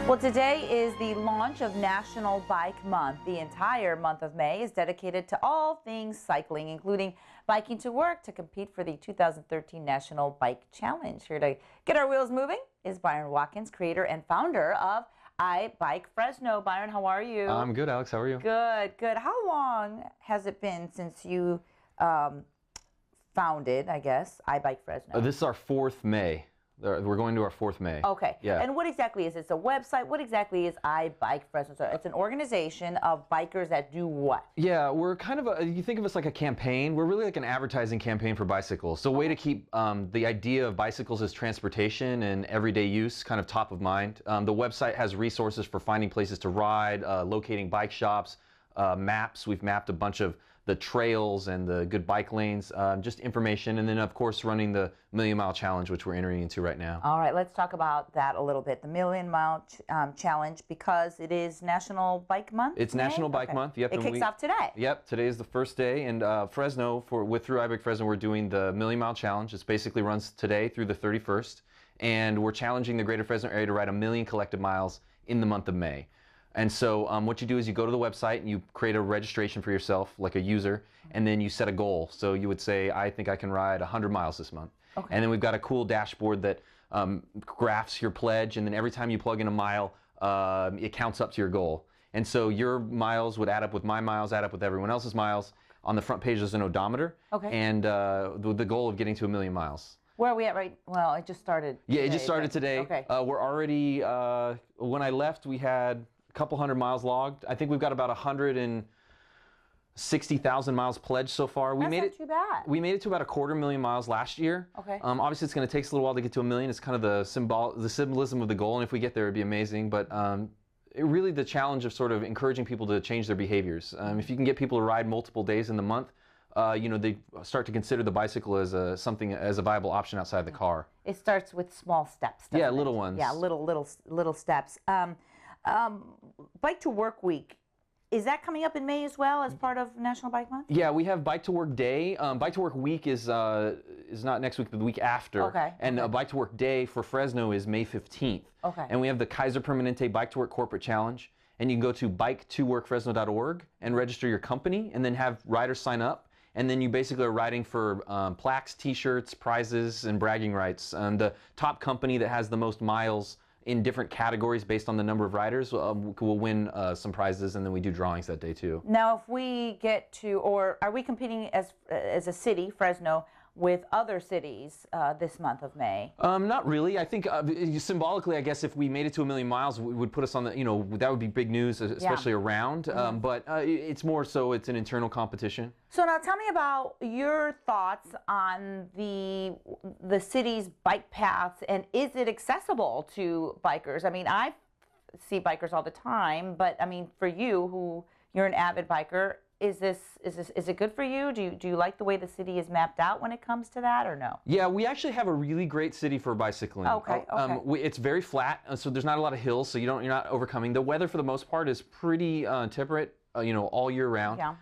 Well, today is the launch of National Bike Month. The entire month of May is dedicated to all things cycling, including biking to work to compete for the 2013 National Bike Challenge. Here to get our wheels moving is Byron Watkins, creator and founder of iBike Fresno. Byron, how are you? I'm good, Alex. How are you? Good, good. How long has it been since you founded, I guess, iBike Fresno? This is our 4th May. We're going to our 4th May. Okay. Yeah. And what exactly is it? It's a website. What exactly is iBike Fresno? So it's an organization of bikers that do what? Yeah, we're kind of you think of us like a campaign. We're really like an advertising campaign for bicycles. So a way to keep the idea of bicycles as transportation and everyday use kind of top of mind. The website has resources for finding places to ride, locating bike shops, maps. We've mapped a bunch of the trails and the good bike lanes, just information, and then of course running the Million Mile Challenge, which we're entering into right now. All right, let's talk about that a little bit. The Million Mile Challenge, because it is National Bike Month. It's National Bike Month. Yep. It kicks off today. Yep. Today is the first day, and Fresno through iBike Fresno, we're doing the Million Mile Challenge. It basically runs today through the 31st, and we're challenging the Greater Fresno area to ride 1 million collective miles in the month of May. And so what you do is you go to the website and you create a registration for yourself, like a user, and then you set a goal. So you would say, I think I can ride 100 miles this month. Okay. And then we've got a cool dashboard that graphs your pledge, and then every time you plug in a mile, it counts up to your goal. And so your miles would add up with my miles, add up with everyone else's miles. On the front page there's an odometer, and the goal of getting to 1 million miles. Where are we at right? Well, it just started. Yeah, it just started today. Okay. We're already, when I left, we had a couple hundred miles logged. I think we've got about 160,000 miles pledged so far. That's not too bad. We made it to about 250,000 miles last year. Okay. Obviously, it's going to take us a little while to get to 1 million. It's kind of the symbolism of the goal, and if we get there, it'd be amazing. But really, the challenge of sort of encouraging people to change their behaviors. If you can get people to ride multiple days in the month, you know, they start to consider the bicycle as a viable option outside the car. It starts with small steps. Yeah, little ones. Yeah, little steps. Bike to Work Week, is that coming up in May as well as part of National Bike Month? Yeah, we have Bike to Work Day. Bike to Work Week is not next week, but the week after. Okay. And Bike to Work Day for Fresno is May 15th. Okay. And we have the Kaiser Permanente Bike to Work Corporate Challenge. And you can go to biketoworkfresno.org and register your company, and then have riders sign up. And then you basically are riding for plaques, T-shirts, prizes, and bragging rights. The top company that has the most miles in different categories based on the number of riders will win some prizes, and then we do drawings that day too. Now, if we get to, or are we competing as a city, Fresno, with other cities this month of May? Not really. I think symbolically, I guess if we made it to 1 million miles, it would put us on the, you know, that would be big news, especially around. But it's more so it's an internal competition. So now tell me about your thoughts on the city's bike paths, and is it accessible to bikers? I mean, I see bikers all the time, but I mean, for you, who you're an avid biker, is it good for you? Do you like the way the city is mapped out when it comes to that, or no? Yeah, we actually have a really great city for bicycling. Okay. It's very flat, so there's not a lot of hills, so you're not overcoming. The weather for the most part is pretty temperate, you know, all year round. Yeah.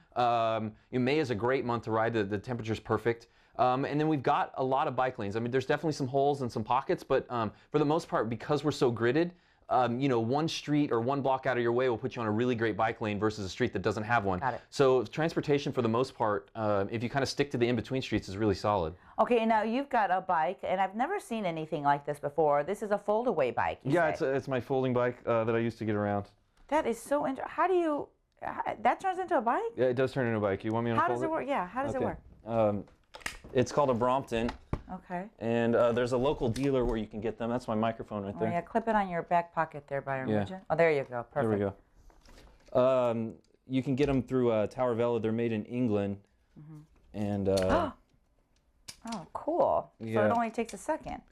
May is a great month to ride. The temperature's perfect. And then we've got a lot of bike lanes. I mean, there's definitely some holes and some pockets, but for the most part, because we're so gridded, you know, one street or one block out of your way will put you on a really great bike lane versus a street that doesn't have one. Got it. So transportation, for the most part, if you kind of stick to the in-between streets, is really solid. Okay, now you've got a bike, and I've never seen anything like this before. This is a fold-away bike, you say? It's my folding bike that I used to get around. That is so interesting. How do you, that turns into a bike? Yeah, it does turn into a bike. You want me to How does it work? Yeah, how does it work? It's called a Brompton. Okay. And there's a local dealer where you can get them. That's my microphone right there. Oh, yeah, clip it on your back pocket there, Byron, would you? Oh, there you go. Perfect. There we go. You can get them through Tower Vela. They're made in England. And oh, cool. Yeah. So it only takes a second.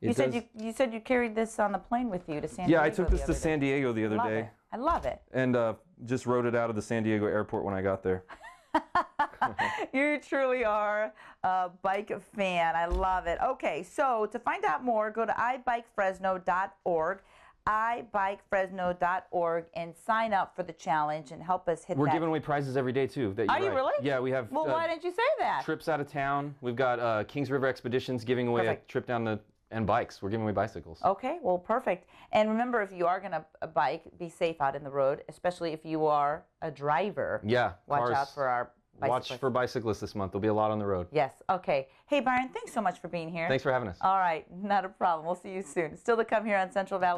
You said you carried this on the plane with you to San Diego. Yeah, I took this to San Diego the other day. I love it. And just rode it out of the San Diego airport when I got there. You truly are a bike fan. I love it. Okay, so to find out more, go to ibikefresno.org, ibikefresno.org, and sign up for the challenge and help us hit We're giving away prizes every day, too. Are you really? Yeah, we have. Well, why didn't you say that? Trips out of town. We've got Kings River Expeditions giving away a trip down the And bikes. We're giving away bicycles. Okay, well, perfect. And remember, if you are going to bike, be safe out in the road, especially if you are a driver. Yeah. Watch out for our bicyclists. Watch for bicyclists this month. There'll be a lot on the road. Yes, okay. Hey, Byron, thanks so much for being here. Thanks for having us. All right, not a problem. We'll see you soon. Still to come here on Central Valley